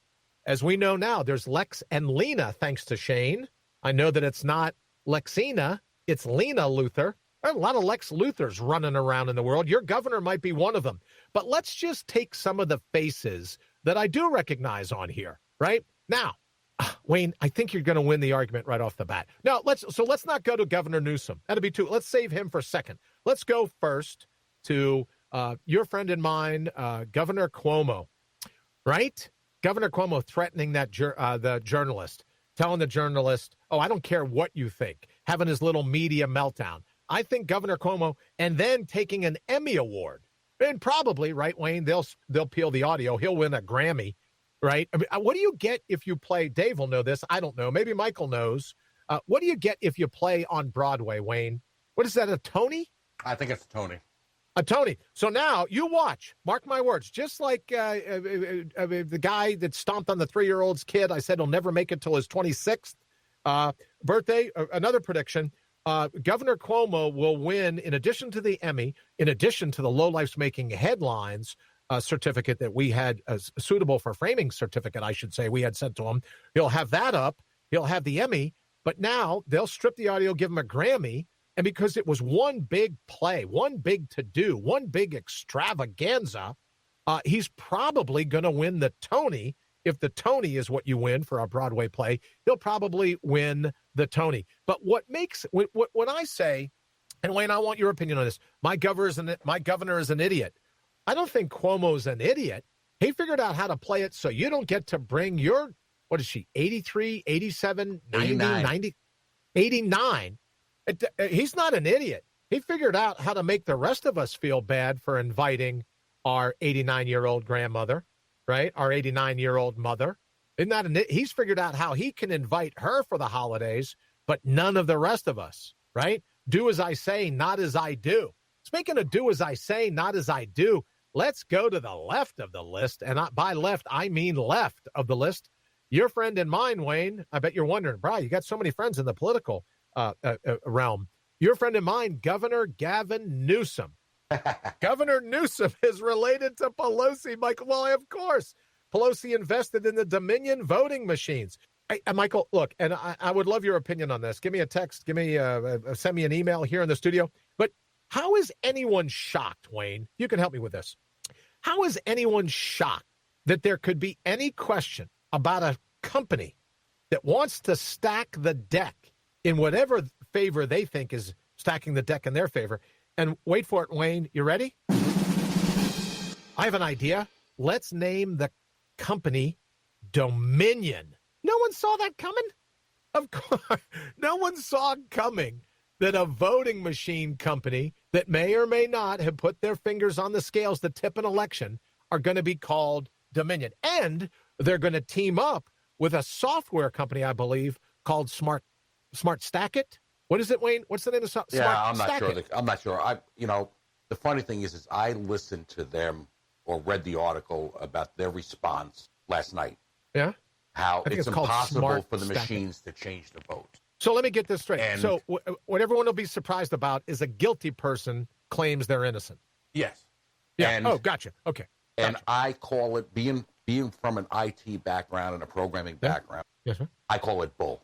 as we know now, there's Lex and Lena, thanks to Shane. I know that it's not Lexina, it's Lena Luthor. There are a lot of Lex Luthors running around in the world. Your governor might be one of them. But let's just take some of the faces that I do recognize on here, right? Now, Wayne, I think you're going to win the argument right off the bat. Now, let's not go to Governor Newsom. That'll be let's save him for a second. Let's go first to your friend and mine, Governor Cuomo, right? Governor Cuomo threatening the journalist, telling the journalist, oh, I don't care what you think, having his little media meltdown. I think Governor Cuomo, and then taking an Emmy Award, and probably, right, Wayne, they'll peel the audio. He'll win a Grammy. Right? I mean, what do you get if you play? Dave will know this. I don't know. Maybe Michael knows. What do you get if you play on Broadway, Wayne? What is that, a Tony? I think it's a Tony. A Tony. So now you watch. Mark my words. Just like the guy that stomped on the 3-year-old's kid, I said he'll never make it till his 26th birthday. Another prediction. Governor Cuomo will win, in addition to the Emmy, in addition to the Low Life's Making Headlines certificate that we had, suitable for framing certificate, I should say, we had sent to him. He'll have that up. He'll have the Emmy. But now they'll strip the audio, give him a Grammy. And because it was one big play, one big to-do, one big extravaganza, he's probably going to win the Tony. If the Tony is what you win for a Broadway play, he'll probably win the Tony. But what makes, when I say, and Wayne, I want your opinion on this, my governor is an idiot. I don't think Cuomo's an idiot. He figured out how to play it so you don't get to bring your, what is she, 83, 87, 90, 90, 89. He's not an idiot. He figured out how to make the rest of us feel bad for inviting our 89-year-old grandmother, right? Our 89-year-old mother. Isn't that he's figured out how he can invite her for the holidays, but none of the rest of us, right? Do as I say, not as I do. Speaking of do as I say, not as I do, let's go to the left of the list. And by left, I mean left of the list. Your friend and mine, Wayne, I bet you're wondering, Brian, you got so many friends in the political realm. Your friend and mine, Governor Gavin Newsom. Governor Newsom is related to Pelosi, Michael. Well, of course. Pelosi invested in the Dominion voting machines. Hey, Michael, look, and I would love your opinion on this. Give me a text. Send me an email here in the studio. But how is anyone shocked, Wayne? You can help me with this. How is anyone shocked that there could be any question about a company that wants to stack the deck in whatever favor they think is stacking the deck in their favor? And wait for it, Wayne. You ready? I have an idea. Let's name the company Dominion. No one saw that coming? Of course. No one saw coming that a voting machine company that may or may not have put their fingers on the scales to tip an election are going to be called Dominion. And they're going to team up with a software company, I believe, called Smart Stack It. What is it, Wayne? What's the name of Smart I'm not Stack sure. It? I'm not sure. The funny thing is I listened to them or read the article about their response last night. Yeah. How it's impossible for the Stack It. machines to change the vote. So let me get this straight. And- So what everyone will be surprised about is a guilty person claims they're innocent. Yes. Yeah. And, Gotcha. Okay. And I call it, being from an IT background and a programming background, Yes, sir. I call it bull.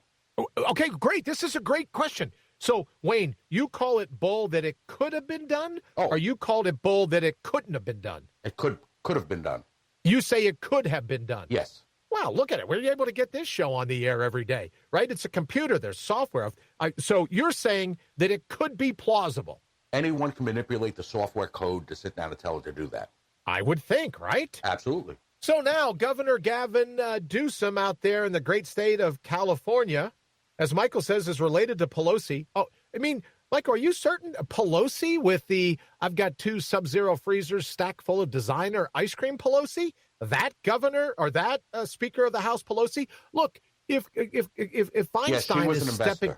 Okay, great. This is a great question. So, Wayne, you call it bull that it could have been done, or you called it bull that it couldn't have been done? It could have been done. You say it could have been done. Yes. Wow, look at it. We're able to get this show on the air every day, right? It's a computer. There's software. So you're saying that it could be plausible. Anyone can manipulate the software code to sit down and tell it to do that. I would think, right? Absolutely. So now Governor Gavin Newsom out there in the great state of California, as Michael says, is related to Pelosi. Oh, I mean, Michael, are you certain Pelosi with the I've got 2 Sub-Zero freezers stacked full of designer ice cream Pelosi? That governor or that Speaker of the House Pelosi? Look, if Feinstein she was is an investor. stepping,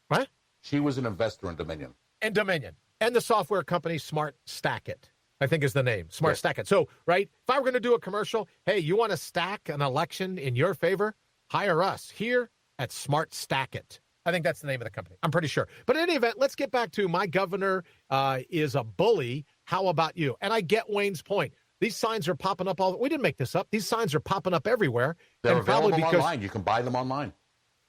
what? She was an investor in Dominion. And Dominion and the software company Smart Stack It, I think is the name. Smart Stack It. So, right, if I were going to do a commercial, hey, you want to stack an election in your favor? Hire us here at Smart Stack It. I think that's the name of the company. I'm pretty sure. But in any event, let's get back to my governor is a bully. How about you? And I get Wayne's point. These signs are popping up we didn't make this up. These signs are popping up everywhere. They're and probably available because online. You can buy them online.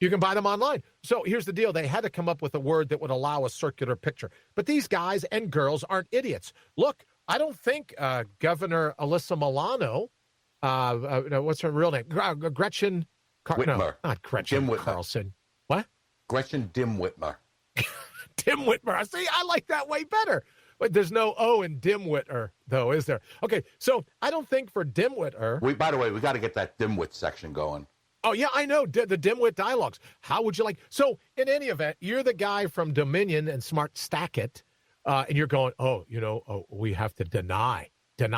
You can buy them online. So here's the deal. They had to come up with a word that would allow a circular picture. But these guys and girls aren't idiots. Look, I don't think Governor Alyssa Milano, what's her real name? Gretchen Whitmer. No, not Gretchen Jim Whitmer. Carlson. What? Gretchen Dim Whitmer. Tim Whitmer. See, I like that way better. But there's no O in Dimwiter, though, is there? Okay, so I don't think for Dimwiter. By the way, we got to get that dimwit section going. Oh, yeah, I know, the Dimwit dialogues. How would you like? So in any event, you're the guy from Dominion and Smart Stack It, and you're going, we have to deny. That's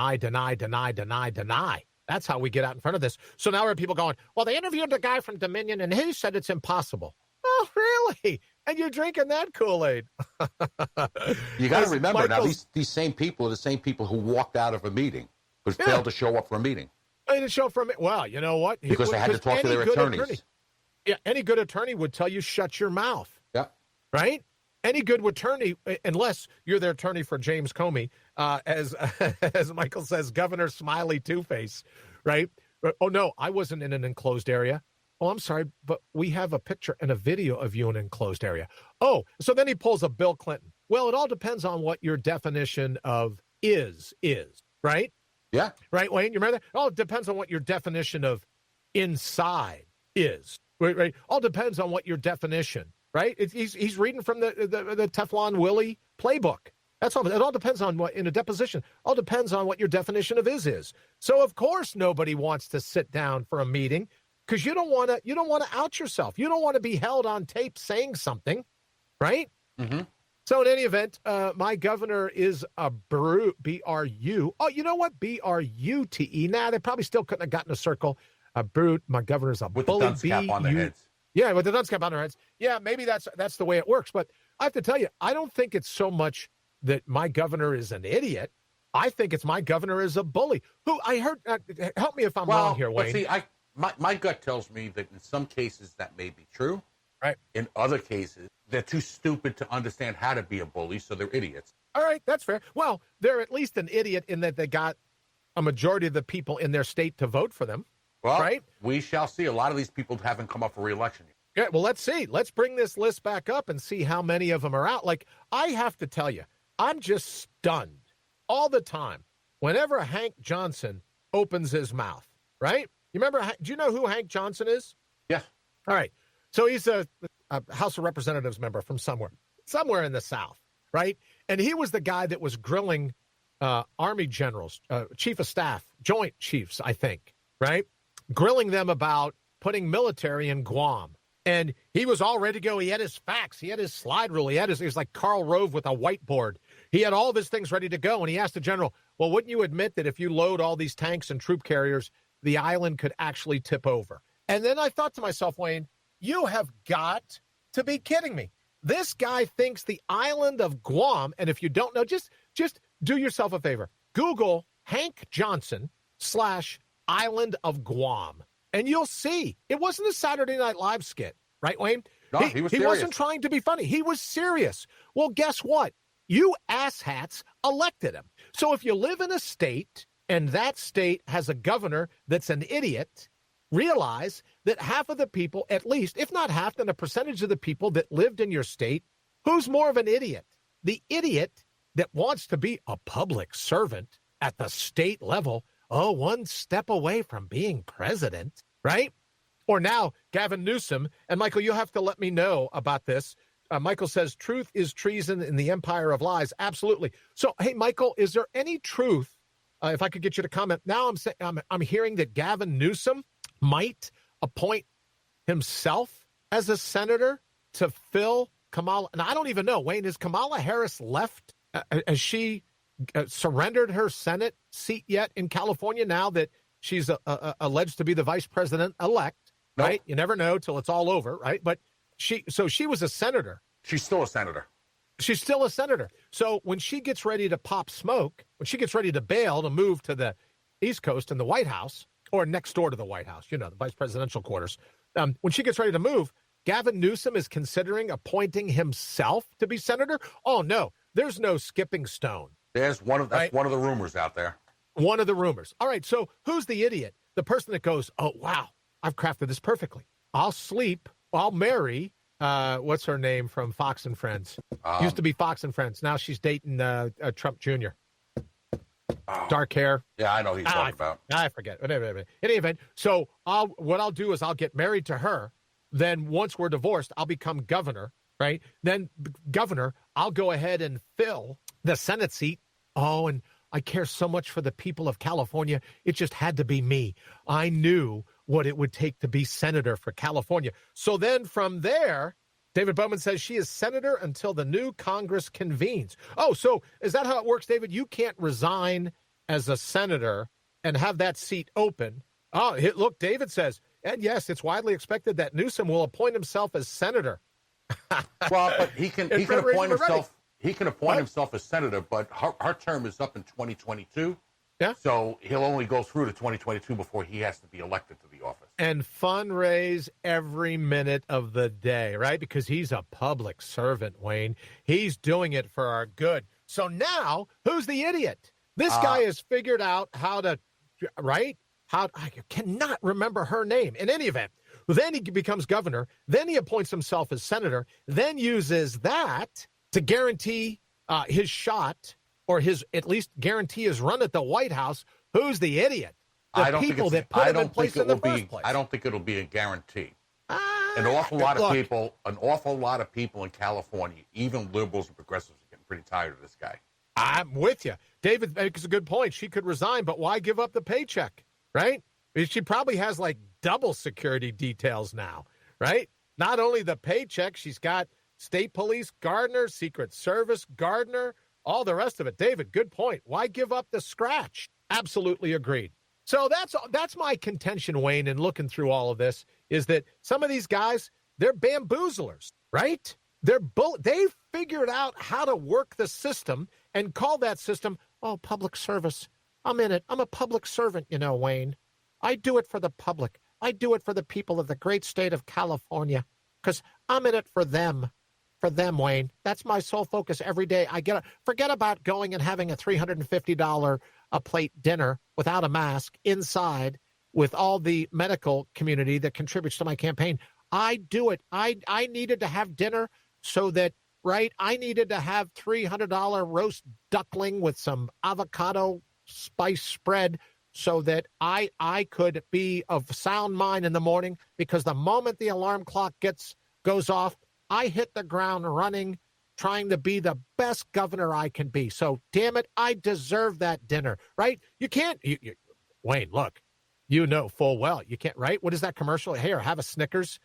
how we get out in front of this. So now there are people going, well, they interviewed the guy from Dominion, and he said it's impossible. Oh, really? And you're drinking that Kool-Aid. You got to remember now, Michael's- these same people are the same people who walked out of a meeting, but failed to show up for a meeting. I didn't show from it. Well, you know what? Because they had to talk to their attorneys. Any good attorney would tell you shut your mouth. Yeah. Right? Any good attorney, unless you're the attorney for James Comey, as Michael says, Governor Smiley Two-Face, right? Oh, no, I wasn't in an enclosed area. Oh, I'm sorry, but we have a picture and a video of you in an enclosed area. Oh, so then he pulls a Bill Clinton. Well, it all depends on what your definition of is, right? Yeah. Right, Wayne? You remember that? It all depends on what your definition of inside is, right? All depends on what your definition, right? He's reading from the Teflon Willie playbook. That's all. It all depends on what, in a deposition, all depends on what your definition of is. So, of course, nobody wants to sit down for a meeting because you don't want to out yourself. You don't want to be held on tape saying something, right? Mm-hmm. So in any event, my governor is a B-R-U. Oh, you know what? B-R-U-T-E. Nah, they probably still couldn't have gotten a circle. A brute. My governor's a With bully. the dunce cap on their heads. Yeah, with the dunce cap on their heads. Yeah, maybe that's the way it works. But I have to tell you, I don't think it's so much that my governor is an idiot. I think it's my governor is a bully. Who I heard, help me if I'm wrong here, Wayne. See, my gut tells me that in some cases that may be true. Right. In other cases, they're too stupid to understand how to be a bully, so they're idiots. All right, that's fair. Well, they're at least an idiot in that they got a majority of the people in their state to vote for them. Well, right? We shall see. A lot of these people haven't come up for re-election yet. Yeah, well, let's see. Let's bring this list back up and see how many of them are out. Like, I have to tell you, I'm just stunned all the time whenever Hank Johnson opens his mouth, right? You remember, do you know who Hank Johnson is? Yes. All right. So he's a House of Representatives member from somewhere in the South, right? And he was the guy that was grilling Army generals, chief of staff, joint chiefs, I think, right? Grilling them about putting military in Guam. And he was all ready to go. He had his facts. He had his slide rule. He was like Karl Rove with a whiteboard. He had all of his things ready to go. And he asked the general, well, wouldn't you admit that if you load all these tanks and troop carriers, the island could actually tip over? And then I thought to myself, Wayne, you have got to be kidding me. This guy thinks the island of Guam, and if you don't know, just do yourself a favor. Google Hank Johnson / island of Guam, and you'll see. It wasn't a Saturday Night Live skit, right, Wayne? No, he was serious. He wasn't trying to be funny. He was serious. Well, guess what? You asshats elected him. So if you live in a state and that state has a governor that's an idiot, realize that half of the people, at least, if not half, then a percentage of the people that lived in your state, who's more of an idiot? The idiot that wants to be a public servant at the state level, one step away from being president, right? Or now, Gavin Newsom, and Michael, you'll have to let me know about this. Michael says, truth is treason in the empire of lies. Absolutely. So, hey, Michael, is there any truth, if I could get you to comment? Now I'm hearing that Gavin Newsom might appoint himself as a senator to fill Kamala. And I don't even know, Wayne, has Kamala Harris left? Has she surrendered her Senate seat yet in California now that she's alleged to be the vice president-elect, Nope. right? You never know till it's all over, right? But she was a senator. She's still a senator. She's still a senator. So when she gets ready to pop smoke, when she gets ready to bail to move to the East Coast in the White House, or next door to the White House, the vice presidential quarters. When she gets ready to move, Gavin Newsom is considering appointing himself to be senator. Oh, no, there's no skipping stone. That's one of the rumors out there. One of the rumors. All right, so who's the idiot? The person that goes, oh, wow, I've crafted this perfectly. I'll marry, what's her name from Fox and Friends? Used to be Fox and Friends. Now she's dating Trump Jr. Dark hair. Yeah, I know who you're talking about. I forget. In any event, so what I'll do is I'll get married to her. Then once we're divorced, I'll become governor, right? Then governor, I'll go ahead and fill the Senate seat. Oh, and I care so much for the people of California. It just had to be me. I knew what it would take to be senator for California. So then from there, David Bowman says she is senator until the new Congress convenes. Oh, so is that how it works, David? You can't resign as a senator and have that seat open. Oh, look, David says, and yes, it's widely expected that Newsom will appoint himself as senator. Well, but he can appoint himself. He can appoint himself as senator, but her term is up in 2022. Yeah. So he'll only go through to 2022 before he has to be elected to the office. And fundraise every minute of the day, right? Because he's a public servant, Wayne. He's doing it for our good. So now, who's the idiot? This guy has figured out how to, right? I cannot remember her name. In any event, then he becomes governor. Then he appoints himself as senator. Then uses that to guarantee his shot, or at least guarantee his run at the White House. Who's the idiot? The people that put him in place in the first place. I don't think it'll be a guarantee. An awful lot of people in California, even liberals and progressives, are getting pretty tired of this guy. I'm with you. David makes a good point. She could resign, but why give up the paycheck, right? She probably has like double security details now, right? Not only the paycheck, she's got State Police, Gardner, Secret Service, Gardner, all the rest of it. David, good point. Why give up the scratch? Absolutely agreed. So that's my contention, Wayne, in looking through all of this, is that some of these guys, they're bamboozlers, right? They figured out how to work the system and call that system, public service. I'm in it. I'm a public servant, Wayne. I do it for the public. I do it for the people of the great state of California because I'm in it for them. For them, Wayne. That's my sole focus every day. Forget about going and having a $350 a plate dinner without a mask inside with all the medical community that contributes to my campaign. I do it. I needed to have dinner so that, right, I needed to have $300 roast duckling with some avocado spice spread so that I could be of sound mind in the morning, because the moment the alarm clock goes off, I hit the ground running, trying to be the best governor I can be. So, damn it, I deserve that dinner, right? You can't, Wayne, look, you know full well, you can't, right? What is that commercial? Here, have a Snickers.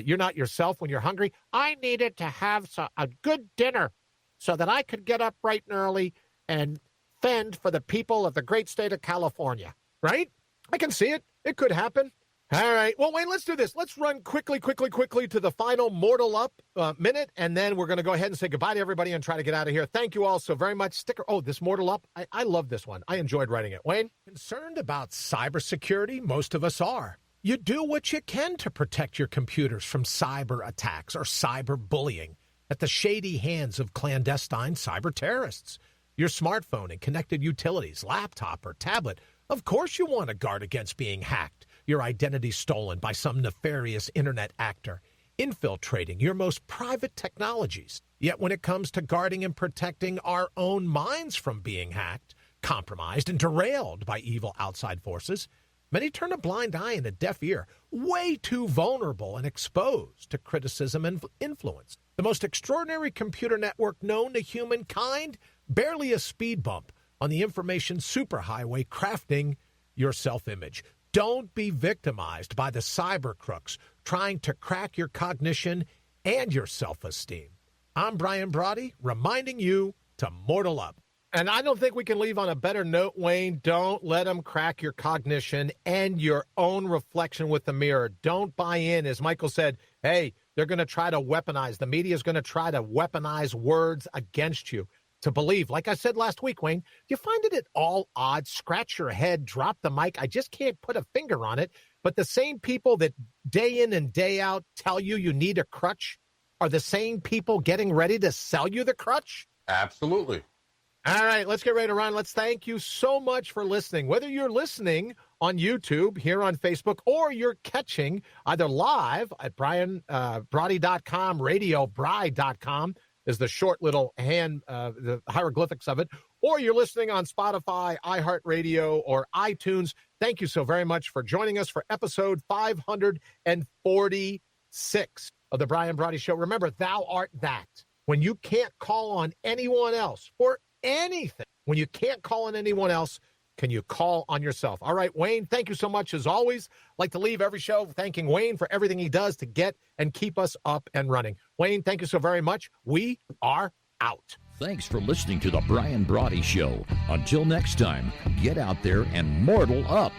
You're not yourself when you're hungry. I needed to have a good dinner so that I could get up bright and early and fend for the people of the great state of California, right? I can see it. It could happen. All right. Well, Wayne, let's do this. Let's run quickly to the final Mortal Up minute, and then we're going to go ahead and say goodbye to everybody and try to get out of here. Thank you all so very much. This Mortal Up, I love this one. I enjoyed writing it. Wayne? Concerned about cybersecurity? Most of us are. You do what you can to protect your computers from cyber attacks or cyber bullying at the shady hands of clandestine cyber terrorists. Your smartphone and connected utilities, laptop or tablet, of course you want to guard against being hacked, your identity stolen by some nefarious internet actor, infiltrating your most private technologies. Yet when it comes to guarding and protecting our own minds from being hacked, compromised, and derailed by evil outside forces, many turn a blind eye and a deaf ear, way too vulnerable and exposed to criticism and influence. The most extraordinary computer network known to humankind, barely a speed bump on the information superhighway crafting your self-image. Don't be victimized by the cyber crooks trying to crack your cognition and your self-esteem. I'm Brian Brawdy, reminding you to mortal up. And I don't think we can leave on a better note, Wayne. Don't let them crack your cognition and your own reflection with the mirror. Don't buy in. As Michael said, hey, they're going to try to weaponize. The media is going to try to weaponize words against you to believe. Like I said last week, Wayne, do you find it at all odd? Scratch your head, drop the mic. I just can't put a finger on it. But the same people that day in and day out tell you need a crutch are the same people getting ready to sell you the crutch? Absolutely. All right, let's get ready to run. Let's thank you so much for listening. Whether you're listening on YouTube, here on Facebook, or you're catching either live at Brawdy.com, RadioBry.com is the short little the hieroglyphics of it, or you're listening on Spotify, iHeartRadio, or iTunes. Thank you so very much for joining us for episode 546 of the Brian Brawdy Show. Remember, thou art that. When you can't call on anyone else for anything, when you can't call on anyone else, can you call on yourself? All right, Wayne, thank you so much as always. Like to leave every show thanking Wayne for everything he does to get and keep us up and running. Wayne, thank you so very much. We are out. Thanks for listening to the Brian Brawdy Show. Until next time, get out there and mortal up.